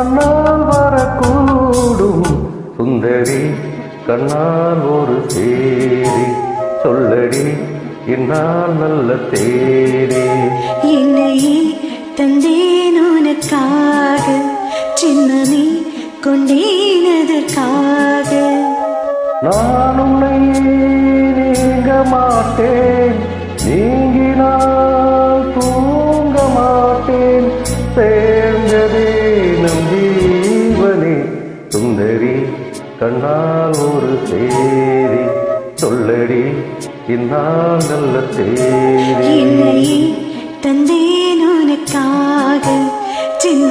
அண்ணால் வரக்கூடும் சுந்தரி கண்ணால் ஒரு சேரி சொல்லடி என்னால் நல்ல தேரே. என்னையே தந்தேன் உனக்காக, சின்னமே கொண்டேனதற்காக. நான் உன்னை நீங்க மாட்டேன், நீங்கினால் தூங்க மாட்டேன். சேர்ந்ததே நம் ஜீவனே சுந்தரி கண்ணால் ஒரு சேரி சொல்லடி இந்நாள் நல்ல தேரி. என்னையே தந்தேன் உனக்காக, சின்ன